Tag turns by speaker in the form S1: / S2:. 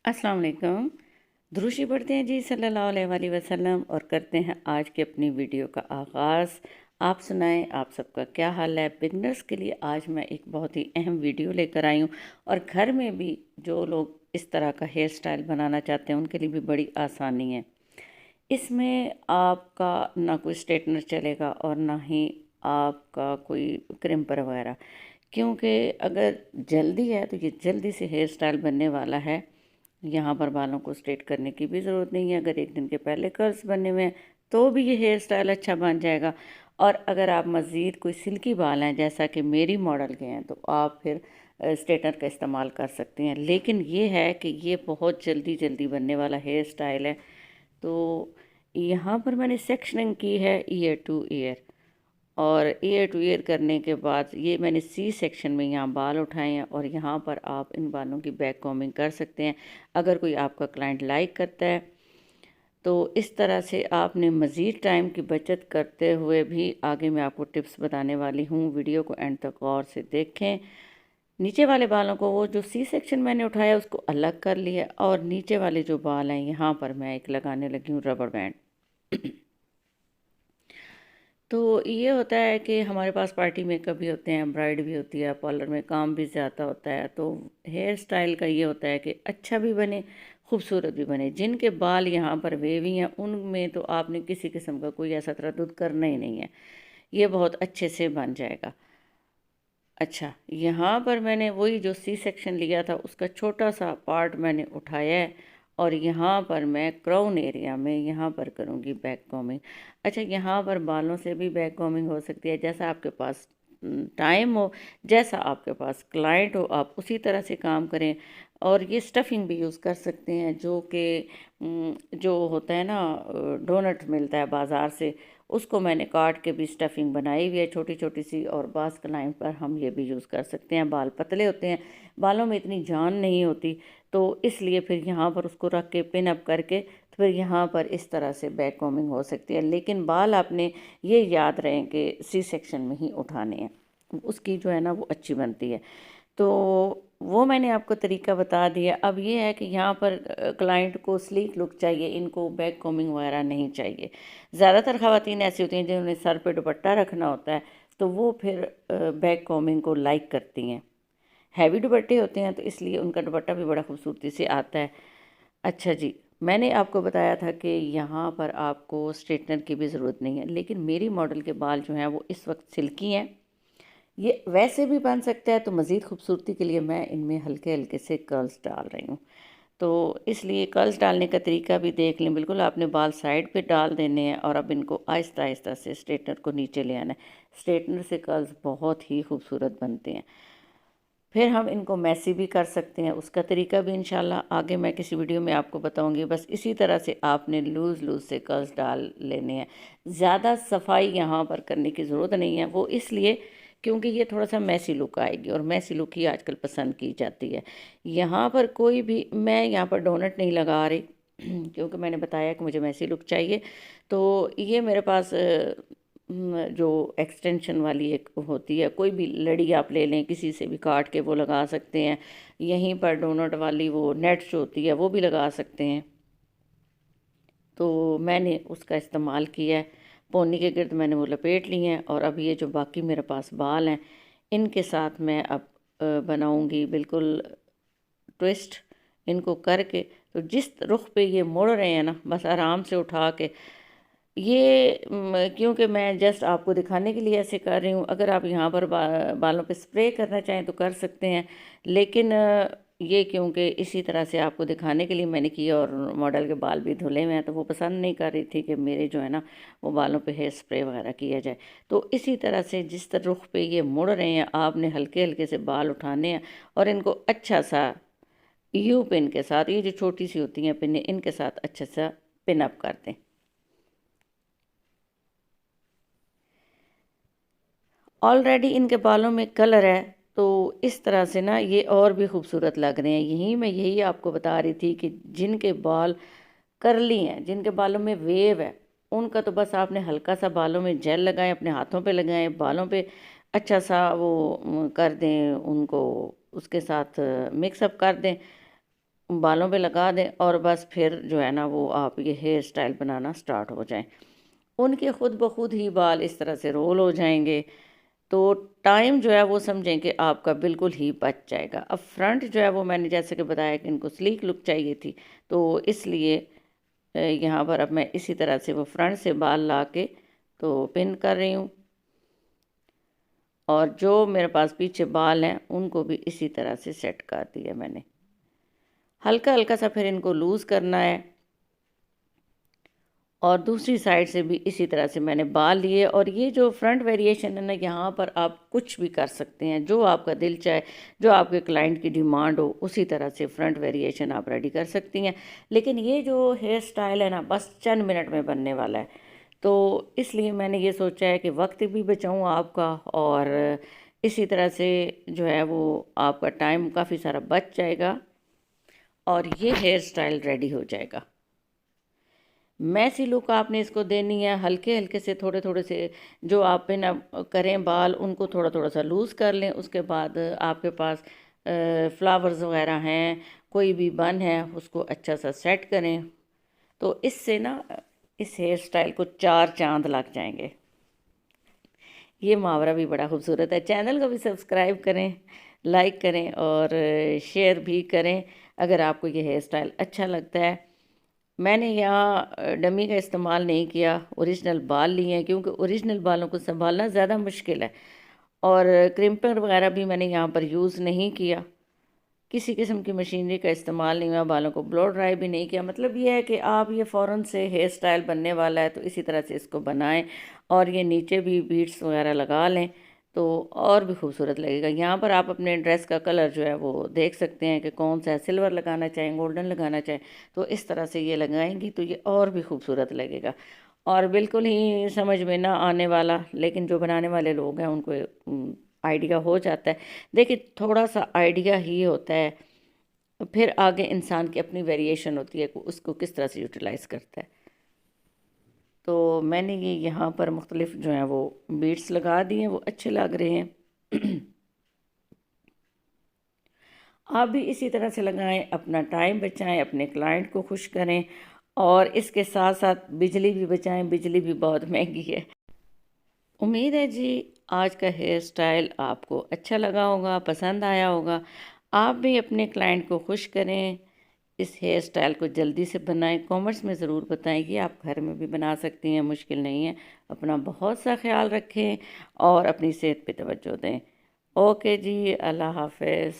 S1: अस्सलाम वालेकुम। दुरूशी पढ़ते हैं जी सल्लल्लाहु अलैहि वसल्लम और करते हैं आज की अपनी वीडियो का आगाज़। आप सुनाएं, आप सबका क्या हाल है। बिगनर्स के लिए आज मैं एक बहुत ही अहम वीडियो लेकर आई हूँ और घर में भी जो लोग इस तरह का हेयर स्टाइल बनाना चाहते हैं उनके लिए भी बड़ी आसानी है। इसमें आपका ना कोई स्ट्रेटनर चलेगा और ना ही आपका कोई क्रिम्पर वगैरह, क्योंकि अगर जल्दी है तो ये जल्दी से हेयर स्टाइल बनने वाला है। यहाँ पर बालों को स्ट्रेट करने की भी ज़रूरत नहीं है। अगर एक दिन के पहले कर्ल्स बने हुए हैं तो भी ये हेयर स्टाइल अच्छा बन जाएगा। और अगर आप मज़ीद कोई सिल्की बाल हैं जैसा कि मेरी मॉडल के हैं तो आप फिर स्ट्रेटनर का इस्तेमाल कर सकते हैं। लेकिन ये है कि ये बहुत जल्दी जल्दी बनने वाला हेयर स्टाइल है। तो यहाँ पर मैंने सेक्शनिंग की है ईयर टू ईयर, और ईयर टू ईयर करने के बाद ये मैंने सी सेक्शन में यहाँ बाल उठाए हैं और यहाँ पर आप इन बालों की बैक कॉम्बिंग कर सकते हैं अगर कोई आपका क्लाइंट लाइक करता है। तो इस तरह से आपने मज़ीद टाइम की बचत करते हुए भी आगे मैं आपको टिप्स बताने वाली हूँ। वीडियो को एंड तक गौर से देखें। नीचे वाले बालों को, वो जो सी सेक्शन मैंने उठाया उसको अलग कर लिया और नीचे वाले जो बाल हैं यहाँ पर मैं एक लगाने लगी हूँ रबर बैंड। तो ये होता है कि हमारे पास पार्टी मेकअप भी होते हैं, ब्राइड भी होती है, पार्लर में काम भी ज़्यादा होता है। तो हेयर स्टाइल का ये होता है कि अच्छा भी बने, खूबसूरत भी बने। जिनके बाल यहाँ पर वेवी हैं उनमें तो आपने किसी किस्म का कोई ऐसा तरद्दुद करना ही नहीं है, ये बहुत अच्छे से बन जाएगा। अच्छा, यहाँ पर मैंने वही जो सी सेक्शन लिया था उसका छोटा सा पार्ट मैंने उठाया है और यहाँ पर मैं क्राउन एरिया में यहाँ पर करूँगी बैक कॉमिंग। अच्छा, यहाँ पर बालों से भी बैक कॉमिंग हो सकती है, जैसा आपके पास टाइम हो, जैसा आपके पास क्लाइंट हो आप उसी तरह से काम करें। और ये स्टफिंग भी यूज़ कर सकते हैं जो कि जो होता है ना, डोनट मिलता है बाज़ार से, उसको मैंने काट के भी स्टफिंग बनाई हुई है छोटी छोटी सी। और बास क्लाइंट पर हम ये भी यूज़ कर सकते हैं। बाल पतले होते हैं, बालों में इतनी जान नहीं होती, तो इसलिए फिर यहाँ पर उसको रख के पिन अप करके तो फिर यहाँ पर इस तरह से बैक कॉमिंग हो सकती है। लेकिन बाल आपने ये याद रहें कि सी सेक्शन में ही उठाने हैं, उसकी जो है ना वो अच्छी बनती है। तो वो मैंने आपको तरीका बता दिया। अब ये है कि यहाँ पर क्लाइंट को स्लीक लुक चाहिए, इनको बैक कॉमिंग वगैरह नहीं चाहिए। ज़्यादातर ख़वातीन ऐसी होती हैं जिन्होंने सर पे दुपट्टा रखना होता है तो वो फिर बैक कॉमिंग को लाइक करती हैं। हैवी दुपट्टे होते हैं तो इसलिए उनका दुपट्टा भी बड़ा खूबसूरती से आता है। अच्छा जी, मैंने आपको बताया था कि यहाँ पर आपको स्ट्रेटनर की भी ज़रूरत नहीं है, लेकिन मेरी मॉडल के बाल जो हैं वो इस वक्त सिल्की हैं। ये वैसे भी बन सकता है, तो मज़ीद खूबसूरती के लिए मैं इनमें हल्के हल्के से कर्ल्स डाल रही हूँ। तो इसलिए कर्ल्स डालने का तरीका भी देख लें। बिल्कुल आपने बाल साइड पे डाल देने हैं और अब इनको आहिस्ता आहिस्ता से स्ट्रेटनर को नीचे ले आना है। स्ट्रेटनर से कर्ल्स बहुत ही खूबसूरत बनते हैं। फिर हम इनको मैसी भी कर सकते हैं, उसका तरीका भी इंशाल्लाह आगे मैं किसी वीडियो में आपको बताऊंगी। बस इसी तरह से आपने लूज़ लूज़ से कर्ल्स डाल लेने हैं। ज़्यादा सफाई यहाँ पर करने की ज़रूरत नहीं है, वो इसलिए क्योंकि ये थोड़ा सा मैसी लुक आएगी और मैसी लुक ही आजकल पसंद की जाती है। यहाँ पर कोई भी, मैं यहाँ पर डोनट नहीं लगा रही क्योंकि मैंने बताया कि मुझे मैसी लुक चाहिए। तो ये मेरे पास जो एक्सटेंशन वाली एक होती है, कोई भी लड़ी आप ले लें, किसी से भी काट के वो लगा सकते हैं। यहीं पर डोनट वाली वो नेट जो होती है वो भी लगा सकते हैं। तो मैंने उसका इस्तेमाल किया है। पोनी के गिर्द मैंने वो लपेट लिए हैं और अब ये जो बाकी मेरे पास बाल हैं इनके साथ मैं अब बनाऊंगी बिल्कुल ट्विस्ट। इनको करके तो जिस रुख पे ये मुड़ रहे हैं ना, बस आराम से उठा के ये क्योंकि मैं जस्ट आपको दिखाने के लिए ऐसे कर रही हूँ। अगर आप यहाँ पर बालों पे स्प्रे करना चाहें तो कर सकते हैं, लेकिन ये क्योंकि इसी तरह से आपको दिखाने के लिए मैंने किया और मॉडल के बाल भी धुले हुए हैं तो वो पसंद नहीं कर रही थी कि मेरे जो है ना वो बालों पे हेयर स्प्रे वगैरह किया जाए। तो इसी तरह से जिस तरह रुख पे ये मुड़ रहे हैं आपने हल्के हल्के से बाल उठाने हैं और इनको अच्छा सा यू पिन के साथ, ये जो छोटी सी होती हैं पिन, इनके साथ अच्छा सा पिन अप कर दें। ऑलरेडी इनके बालों में कलर है तो इस तरह से ना ये और भी खूबसूरत लग रहे हैं। यही आपको बता रही थी कि जिनके बाल करली हैं, जिनके बालों में वेव है, उनका तो बस आपने हल्का सा बालों में जेल लगाएं, अपने हाथों पे लगाएं, बालों पे अच्छा सा वो कर दें उनको, उसके साथ मिक्सअप कर दें। बालों पे लगा दें और बस फिर जो है ना वो आप ये हेयर स्टाइल बनाना स्टार्ट हो जाएं। उनके खुद ब खुद ही बाल इस तरह से रोल हो जाएंगे। तो टाइम जो है वो समझें कि आपका बिल्कुल ही बच जाएगा। अब फ्रंट जो है वो मैंने जैसे कि बताया कि इनको स्लीक लुक चाहिए थी, तो इसलिए यहाँ पर अब मैं इसी तरह से वो फ्रंट से बाल ला के तो पिन कर रही हूँ। और जो मेरे पास पीछे बाल हैं उनको भी इसी तरह से सेट कर दिया मैंने। हल्का हल्का सा फिर इनको लूज़ करना है। और दूसरी साइड से भी इसी तरह से मैंने बाल लिए। और ये जो फ्रंट वेरिएशन है ना, यहाँ पर आप कुछ भी कर सकते हैं, जो आपका दिल चाहे, जो आपके क्लाइंट की डिमांड हो उसी तरह से फ्रंट वेरिएशन आप रेडी कर सकती हैं। लेकिन ये जो हेयर स्टाइल है ना, बस चंद मिनट में बनने वाला है, तो इसलिए मैंने ये सोचा है कि वक्त भी बचाऊँ आपका, और इसी तरह से जो है वो आपका टाइम काफ़ी सारा बच जाएगा और ये हेयर स्टाइल रेडी हो जाएगा। मैसी लुक आपने इसको देनी है। हल्के हल्के से थोड़े थोड़े से जो आप पे ना करें बाल, उनको थोड़ा थोड़ा सा लूज़ कर लें। उसके बाद आपके पास फ्लावर्स वगैरह हैं, कोई भी बन है, उसको अच्छा सा सेट करें। तो इससे ना इस हेयर स्टाइल को चार चांद लग जाएंगे। ये मुहावरा भी बड़ा खूबसूरत है। चैनल को भी सब्सक्राइब करें, लाइक करें और शेयर भी करें अगर आपको ये हेयर स्टाइल अच्छा लगता है। मैंने यहाँ डमी का इस्तेमाल नहीं किया, ओरिजिनल बाल लिए हैं, क्योंकि ओरिजिनल बालों को संभालना ज़्यादा मुश्किल है। और क्रिम्पर वगैरह भी मैंने यहाँ पर यूज़ नहीं किया, किसी किस्म की मशीनरी का इस्तेमाल नहीं हुआ, बालों को ब्लो ड्राई भी नहीं किया। मतलब ये है कि आप ये फ़ौरन से हेयर स्टाइल बनने वाला है तो इसी तरह से इसको बनाएं। और ये नीचे भी बीड्स वगैरह लगा लें तो और भी खूबसूरत लगेगा। यहाँ पर आप अपने ड्रेस का कलर जो है वो देख सकते हैं कि कौन सा है, सिल्वर लगाना चाहें, गोल्डन लगाना चाहें, तो इस तरह से ये लगाएंगी तो ये और भी खूबसूरत लगेगा। और बिल्कुल ही समझ में ना आने वाला, लेकिन जो बनाने वाले लोग हैं उनको आइडिया हो जाता है। देखिए, थोड़ा सा आइडिया ही होता है, फिर आगे इंसान की अपनी वेरिएशन होती है कि उसको किस तरह से यूटिलाइज़ करता है। तो मैंने ये यहाँ पर मुख्तलिफ जो हैं वो बीड्स लगा दिए हैं, वो अच्छे लग रहे हैं। आप भी इसी तरह से लगाएं, अपना टाइम बचाएं, अपने क्लाइंट को खुश करें और इसके साथ साथ बिजली भी बचाएं। बिजली भी बहुत महंगी है। उम्मीद है जी आज का हेयर स्टाइल आपको अच्छा लगा होगा, पसंद आया होगा। आप भी अपने क्लाइंट को खुश करें, इस हेयर स्टाइल को जल्दी से बनाएं। कमेंट्स में ज़रूर बताएं कि आप घर में भी बना सकती हैं, मुश्किल नहीं है। अपना बहुत सा ख्याल रखें और अपनी सेहत पे तवज्जो दें। ओके जी, अल्लाह हाफ़िज़।